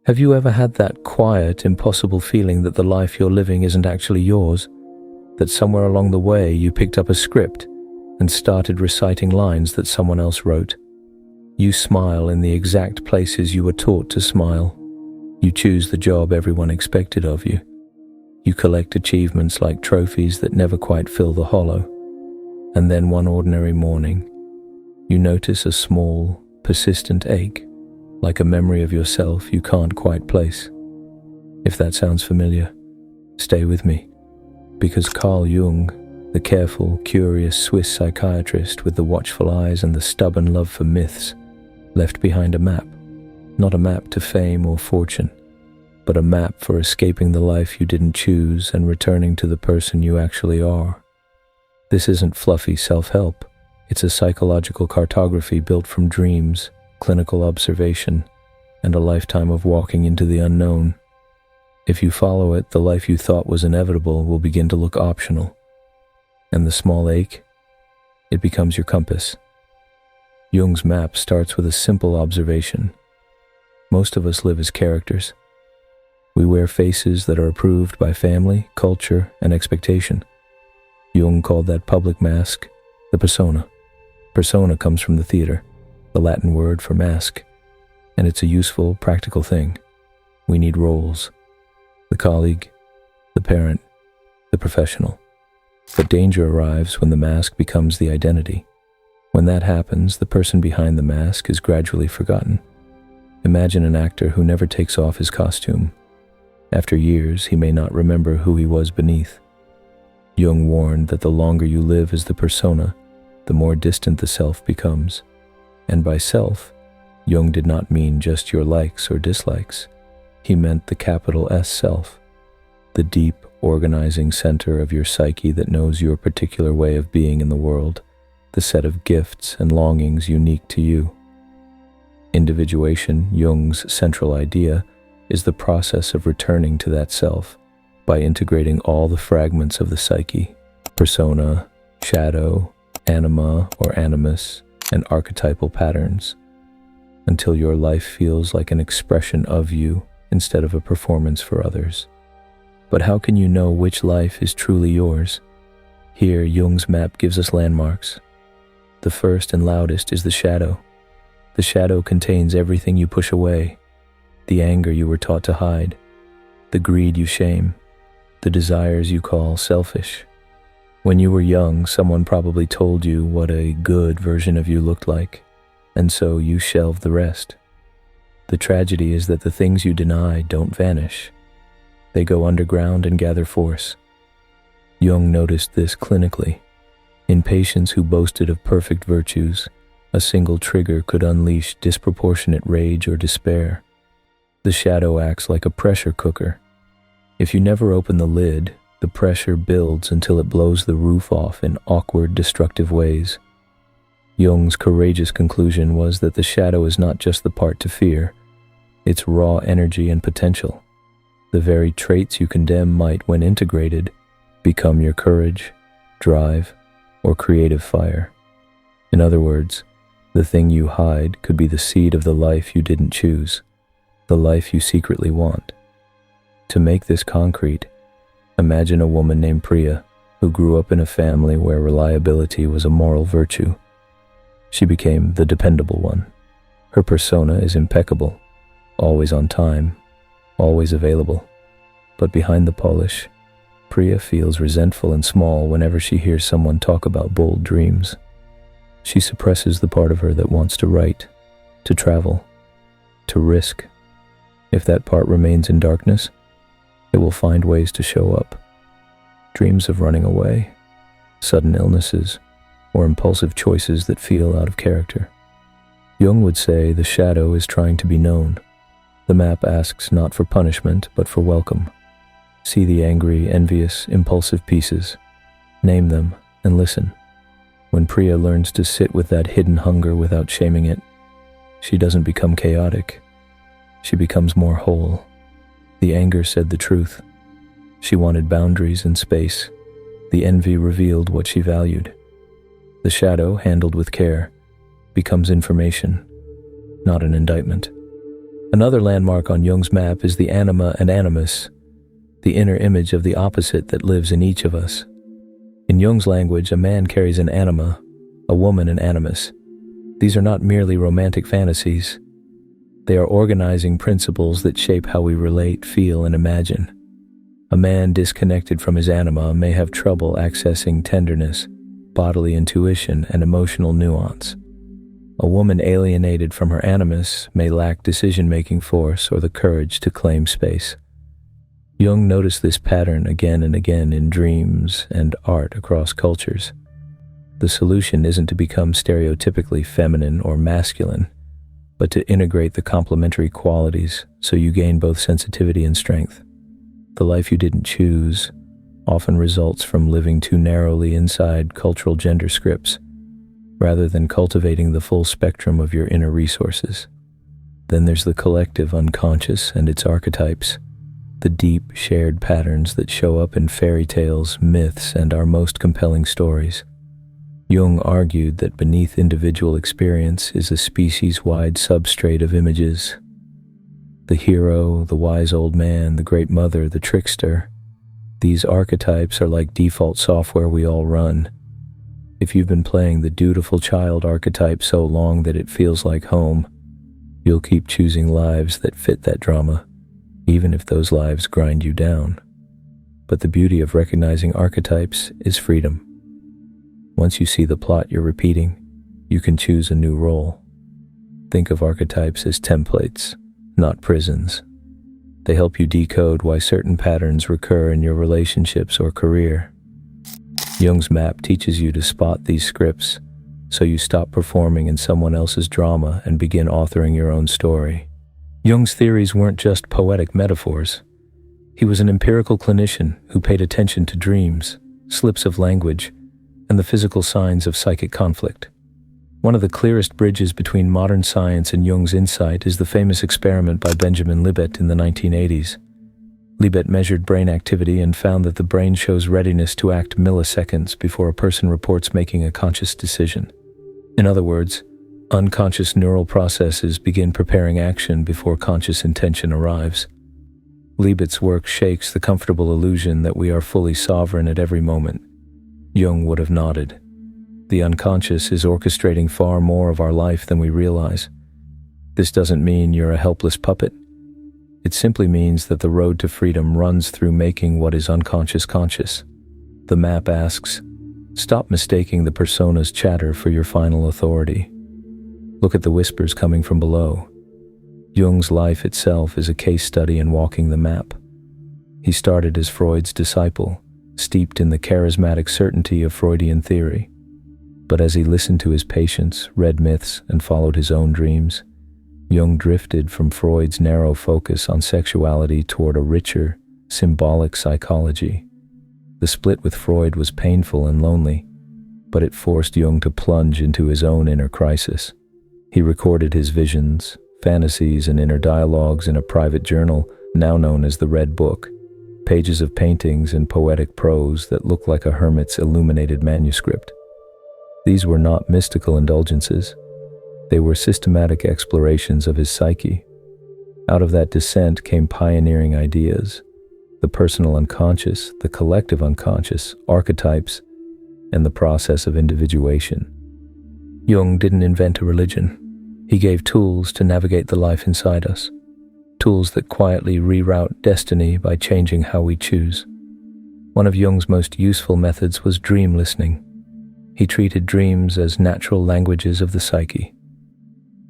Have you ever had that quiet, impossible feeling that the life you're living isn't actually yours? That somewhere along the way you picked up a script and started reciting lines that someone else wrote? You smile in the exact places you were taught to smile. You choose the job everyone expected of you. You collect achievements like trophies that never quite fill the hollow. And then one ordinary morning, you notice a small, persistent ache, like a memory of yourself you can't quite place. If that sounds familiar, stay with me, because Carl Jung, the careful, curious Swiss psychiatrist with the watchful eyes and the stubborn love for myths, left behind a map, not a map to fame or fortune, but a map for escaping the life you didn't choose and returning to the person you actually are. This isn't fluffy self-help. It's a psychological cartography built from dreams, clinical observation, and a lifetime of walking into the unknown. If you follow it, the life you thought was inevitable will begin to look optional. And the small ache, it becomes your compass. Jung's map starts with a simple observation. Most of us live as characters. We wear faces that are approved by family, culture, and expectation. Jung called that public mask the persona. Persona comes from the theater, the Latin word for mask, and it's a useful, practical thing. We need roles: the colleague, the parent, the professional. But danger arrives when the mask becomes the identity. When that happens, the person behind the mask is gradually forgotten. Imagine an actor who never takes off his costume. After years, he may not remember who he was beneath. Jung warned that the longer you live as the persona, the more distant the self becomes. And by self, Jung did not mean just your likes or dislikes. He meant the capital S self, the deep, organizing center of your psyche that knows your particular way of being in the world, the set of gifts and longings unique to you. Individuation, Jung's central idea, is the process of returning to that self by integrating all the fragments of the psyche: persona, shadow, anima or animus, and archetypal patterns, until your life feels like an expression of you instead of a performance for others. But how can you know which life is truly yours? Here, Jung's map gives us landmarks. The first and loudest is the shadow. The shadow contains everything you push away: the anger you were taught to hide, the greed you shame, the desires you call selfish. When you were young, someone probably told you what a good version of you looked like, and so you shelved the rest. The tragedy is that the things you deny don't vanish. They go underground and gather force. Jung noticed this clinically. In patients who boasted of perfect virtues, a single trigger could unleash disproportionate rage or despair. The shadow acts like a pressure cooker. If you never open the lid, the pressure builds until it blows the roof off in awkward, destructive ways. Jung's courageous conclusion was that the shadow is not just the part to fear, it's raw energy and potential. The very traits you condemn might, when integrated, become your courage, drive, or creative fire. In other words, the thing you hide could be the seed of the life you didn't choose, the life you secretly want. To make this concrete, imagine a woman named Priya who grew up in a family where reliability was a moral virtue. She became the dependable one. Her persona is impeccable, always on time, always available. But behind the polish, Priya feels resentful and small whenever she hears someone talk about bold dreams. She suppresses the part of her that wants to write, to travel, to risk. If that part remains in darkness, it will find ways to show up. Dreams of running away, sudden illnesses, or impulsive choices that feel out of character. Jung would say the shadow is trying to be known. The map asks not for punishment, but for welcome. See the angry, envious, impulsive pieces. Name them and listen. When Priya learns to sit with that hidden hunger without shaming it, she doesn't become chaotic. She becomes more whole. The anger said the truth. She wanted boundaries and space. The envy revealed what she valued. The shadow, handled with care, becomes information, not an indictment. Another landmark on Jung's map is the anima and animus, the inner image of the opposite that lives in each of us. In Jung's language, a man carries an anima, a woman an animus. These are not merely romantic fantasies. They are organizing principles that shape how we relate, feel, and imagine. A man disconnected from his anima may have trouble accessing tenderness, bodily intuition, and emotional nuance. A woman alienated from her animus may lack decision-making force or the courage to claim space. Jung noticed this pattern again and again in dreams and art across cultures. The solution isn't to become stereotypically feminine or masculine, but to integrate the complementary qualities so you gain both sensitivity and strength. The life you didn't choose often results from living too narrowly inside cultural gender scripts, rather than cultivating the full spectrum of your inner resources. Then there's the collective unconscious and its archetypes, the deep shared patterns that show up in fairy tales, myths, and our most compelling stories. Jung argued that beneath individual experience is a species-wide substrate of images. The hero, the wise old man, the great mother, the trickster. These archetypes are like default software we all run. If you've been playing the dutiful child archetype so long that it feels like home, you'll keep choosing lives that fit that drama, even if those lives grind you down. But the beauty of recognizing archetypes is freedom. Once you see the plot you're repeating, you can choose a new role. Think of archetypes as templates, not prisons. They help you decode why certain patterns recur in your relationships or career. Jung's map teaches you to spot these scripts, so you stop performing in someone else's drama and begin authoring your own story. Jung's theories weren't just poetic metaphors. He was an empirical clinician who paid attention to dreams, slips of language, and the physical signs of psychic conflict. One of the clearest bridges between modern science and Jung's insight is the famous experiment by Benjamin Libet in the 1980s. Libet measured brain activity and found that the brain shows readiness to act milliseconds before a person reports making a conscious decision. In other words, unconscious neural processes begin preparing action before conscious intention arrives. Libet's work shakes the comfortable illusion that we are fully sovereign at every moment. Jung would have nodded. The unconscious is orchestrating far more of our life than we realize. This doesn't mean you're a helpless puppet. It simply means that the road to freedom runs through making what is unconscious conscious. The map asks, stop mistaking the persona's chatter for your final authority. Look at the whispers coming from below. Jung's life itself is a case study in walking the map. He started as Freud's disciple, steeped in the charismatic certainty of Freudian theory. But as he listened to his patients, read myths, and followed his own dreams, Jung drifted from Freud's narrow focus on sexuality toward a richer, symbolic psychology. The split with Freud was painful and lonely, but it forced Jung to plunge into his own inner crisis. He recorded his visions, fantasies, and inner dialogues in a private journal, now known as the Red Book, pages of paintings and poetic prose that look like a hermit's illuminated manuscript. These were not mystical indulgences. They were systematic explorations of his psyche. Out of that descent came pioneering ideas, the personal unconscious, the collective unconscious, archetypes, and the process of individuation. Jung didn't invent a religion. He gave tools to navigate the life inside us, tools that quietly reroute destiny by changing how we choose. One of Jung's most useful methods was dream listening. He treated dreams as natural languages of the psyche.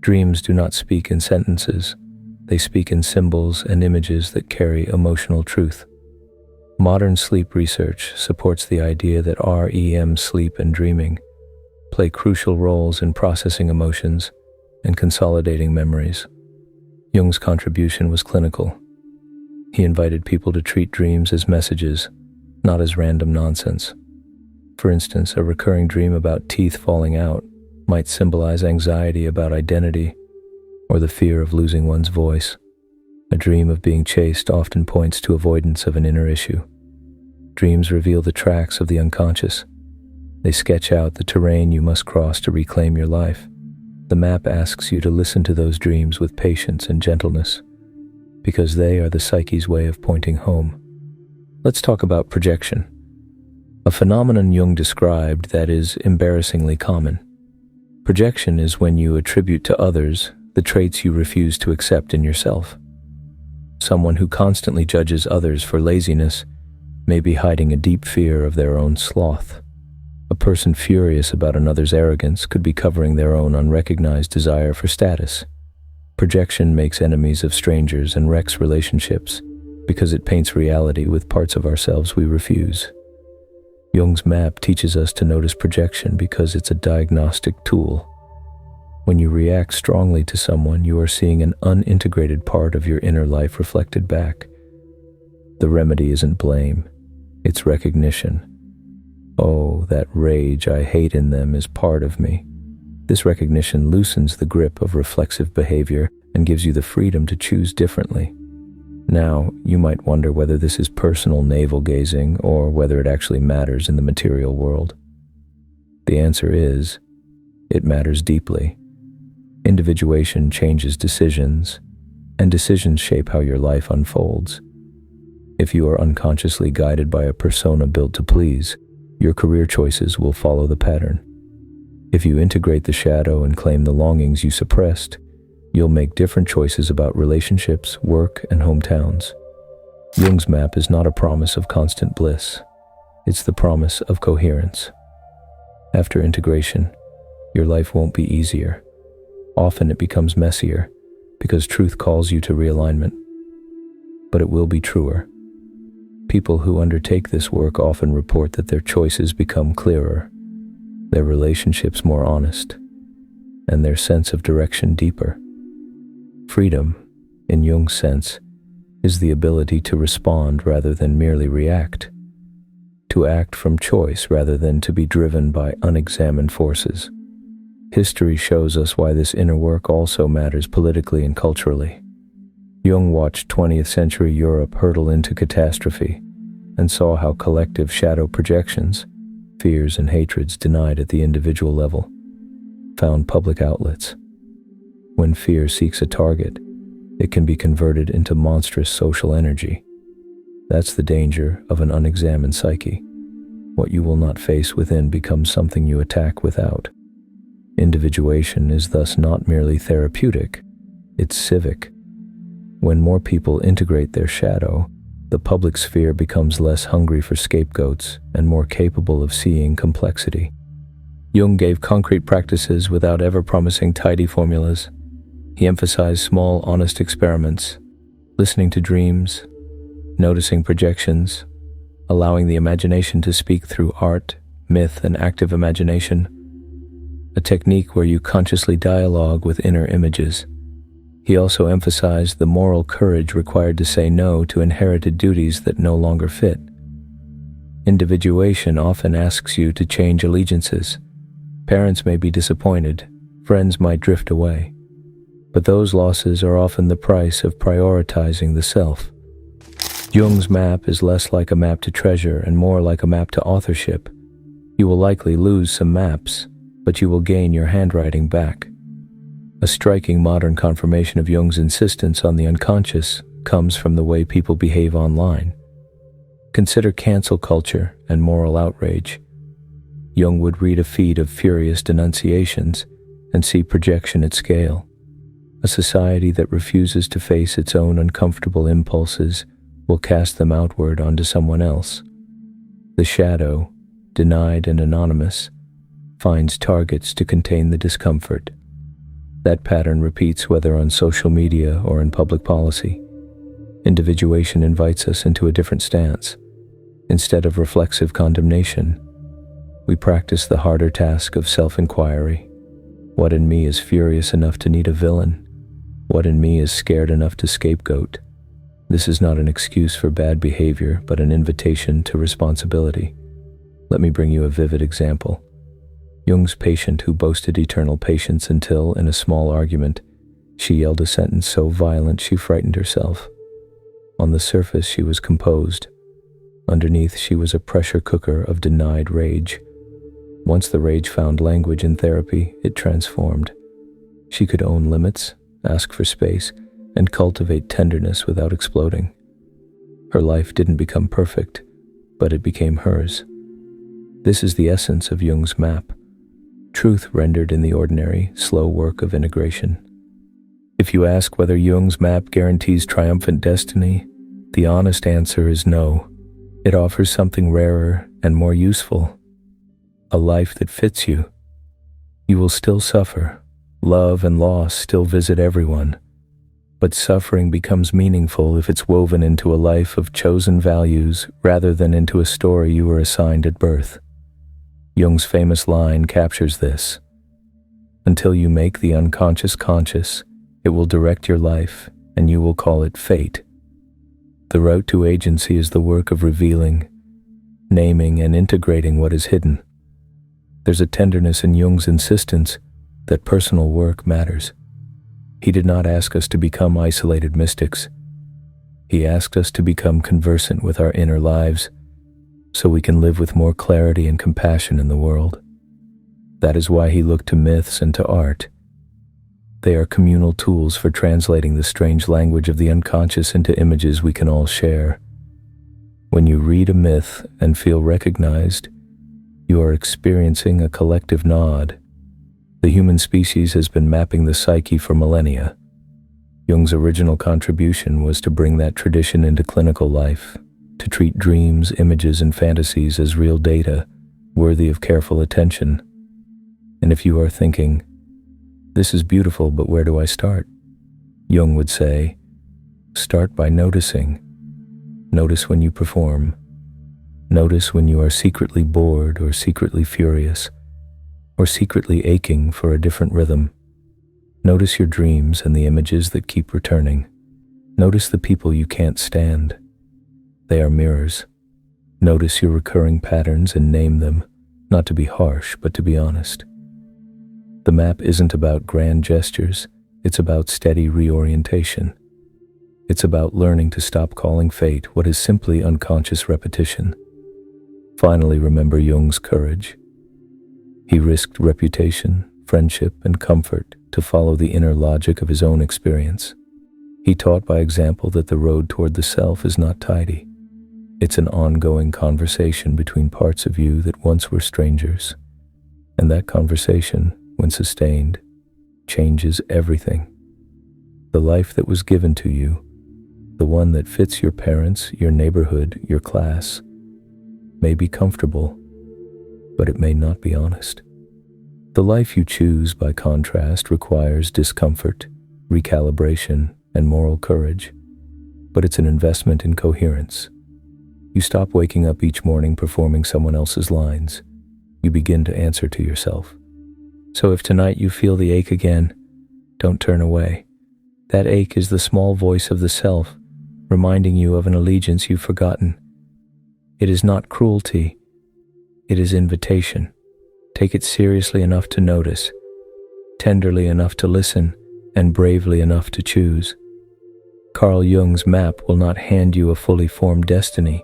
Dreams do not speak in sentences. They speak in symbols and images that carry emotional truth. Modern sleep research supports the idea that REM sleep and dreaming play crucial roles in processing emotions and consolidating memories. Jung's contribution was clinical. He invited people to treat dreams as messages, not as random nonsense. For instance, a recurring dream about teeth falling out might symbolize anxiety about identity or the fear of losing one's voice. A dream of being chased often points to avoidance of an inner issue. Dreams reveal the tracks of the unconscious. They sketch out the terrain you must cross to reclaim your life. The map asks you to listen to those dreams with patience and gentleness, because they are the psyche's way of pointing home. Let's talk about projection, a phenomenon Jung described that is embarrassingly common. Projection is when you attribute to others the traits you refuse to accept in yourself. Someone who constantly judges others for laziness may be hiding a deep fear of their own sloth. A person furious about another's arrogance could be covering their own unrecognized desire for status. Projection makes enemies of strangers and wrecks relationships because it paints reality with parts of ourselves we refuse. Jung's map teaches us to notice projection because it's a diagnostic tool. When you react strongly to someone, you are seeing an unintegrated part of your inner life reflected back. The remedy isn't blame, it's recognition. Oh, that rage I hate in them is part of me. This recognition loosens the grip of reflexive behavior and gives you the freedom to choose differently. Now, you might wonder whether this is personal navel-gazing or whether it actually matters in the material world. The answer is, it matters deeply. Individuation changes decisions, and decisions shape how your life unfolds. If you are unconsciously guided by a persona built to please, your career choices will follow the pattern. If you integrate the shadow and claim the longings you suppressed, you'll make different choices about relationships, work, and hometowns. Jung's map is not a promise of constant bliss. It's the promise of coherence. After integration, your life won't be easier. Often it becomes messier because truth calls you to realignment. But it will be truer. People who undertake this work often report that their choices become clearer, their relationships more honest, and their sense of direction deeper. Freedom, in Jung's sense, is the ability to respond rather than merely react, to act from choice rather than to be driven by unexamined forces. History shows us why this inner work also matters politically and culturally. Jung watched 20th century Europe hurtle into catastrophe and saw how collective shadow projections, fears and hatreds denied at the individual level, found public outlets. When fear seeks a target, it can be converted into monstrous social energy. That's the danger of an unexamined psyche. What you will not face within becomes something you attack without. Individuation is thus not merely therapeutic, it's civic. When more people integrate their shadow, the public sphere becomes less hungry for scapegoats and more capable of seeing complexity. Jung gave concrete practices without ever promising tidy formulas. He emphasized small, honest experiments, listening to dreams, noticing projections, allowing the imagination to speak through art, myth, and active imagination, a technique where you consciously dialogue with inner images. He also emphasized the moral courage required to say no to inherited duties that no longer fit. Individuation often asks you to change allegiances. Parents may be disappointed, friends might drift away, but those losses are often the price of prioritizing the self. Jung's map is less like a map to treasure and more like a map to authorship. You will likely lose some maps, but you will gain your handwriting back. A striking modern confirmation of Jung's insistence on the unconscious comes from the way people behave online. Consider cancel culture and moral outrage. Jung would read a feed of furious denunciations and see projection at scale. A society that refuses to face its own uncomfortable impulses will cast them outward onto someone else. The shadow, denied and anonymous, finds targets to contain the discomfort. That pattern repeats whether on social media or in public policy. Individuation invites us into a different stance. Instead of reflexive condemnation, we practice the harder task of self-inquiry. What in me is furious enough to need a villain? What in me is scared enough to scapegoat? This is not an excuse for bad behavior, but an invitation to responsibility. Let me bring you a vivid example. Jung's patient who boasted eternal patience until, in a small argument, she yelled a sentence so violent she frightened herself. On the surface, she was composed. Underneath, she was a pressure cooker of denied rage. Once the rage found language in therapy, it transformed. She could own limits, ask for space, and cultivate tenderness without exploding. Her life didn't become perfect, but it became hers. This is the essence of Jung's map, truth rendered in the ordinary, slow work of integration. If you ask whether Jung's map guarantees triumphant destiny, the honest answer is no. It offers something rarer and more useful, a life that fits you. You will still suffer. Love and loss still visit everyone. But suffering becomes meaningful if it's woven into a life of chosen values rather than into a story you were assigned at birth. Jung's famous line captures this. Until you make the unconscious conscious, it will direct your life, and you will call it fate. The route to agency is the work of revealing, naming, and integrating what is hidden. There's a tenderness in Jung's insistence that personal work matters. He did not ask us to become isolated mystics. He asked us to become conversant with our inner lives so we can live with more clarity and compassion in the world. That is why he looked to myths and to art. They are communal tools for translating the strange language of the unconscious into images we can all share. When you read a myth and feel recognized, you are experiencing a collective nod. The human species has been mapping the psyche for millennia. Jung's original contribution was to bring that tradition into clinical life, to treat dreams, images, and fantasies as real data, worthy of careful attention. And if you are thinking, "This is beautiful, but where do I start?" Jung would say, start by noticing. Notice when you perform. Notice when you are secretly bored or secretly furious, or secretly aching for a different rhythm. Notice your dreams and the images that keep returning. Notice the people you can't stand. They are mirrors. Notice your recurring patterns and name them, not to be harsh, but to be honest. The map isn't about grand gestures, it's about steady reorientation. It's about learning to stop calling fate what is simply unconscious repetition. Finally, remember Jung's courage. He risked reputation, friendship, and comfort to follow the inner logic of his own experience. He taught by example that the road toward the self is not tidy. It's an ongoing conversation between parts of you that once were strangers. And that conversation, when sustained, changes everything. The life that was given to you, the one that fits your parents, your neighborhood, your class, may be comfortable, but it may not be honest. The life you choose, by contrast, requires discomfort, recalibration, and moral courage, but it's an investment in coherence. You stop waking up each morning performing someone else's lines. You begin to answer to yourself. So if tonight you feel the ache again, don't turn away. That ache is the small voice of the self, reminding you of an allegiance you've forgotten. It is not cruelty. It is invitation. Take it seriously enough to notice, tenderly enough to listen, and bravely enough to choose. Carl Jung's map will not hand you a fully formed destiny,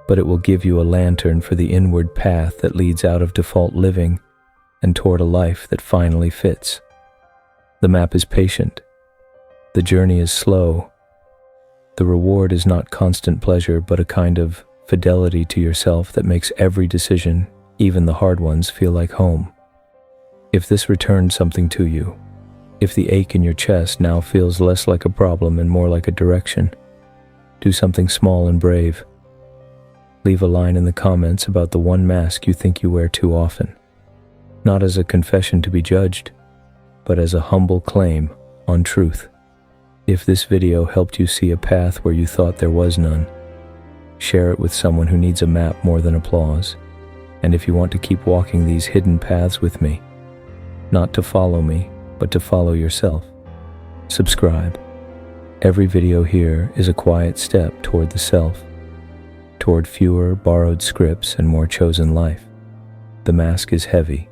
but it will give you a lantern for the inward path that leads out of default living and toward a life that finally fits. The map is patient. The journey is slow. The reward is not constant pleasure, but a kind of fidelity to yourself that makes every decision, even the hard ones, feel like home. If this returned something to you, if the ache in your chest now feels less like a problem and more like a direction, do something small and brave. Leave a line in the comments about the one mask you think you wear too often, not as a confession to be judged, but as a humble claim on truth. If this video helped you see a path where you thought there was none, share it with someone who needs a map more than applause. And if you want to keep walking these hidden paths with me, not to follow me, but to follow yourself, subscribe. Every video here is a quiet step toward the self, toward fewer borrowed scripts and more chosen life. The mask is heavy.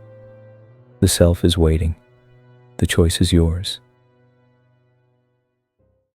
The self is waiting. The choice is yours.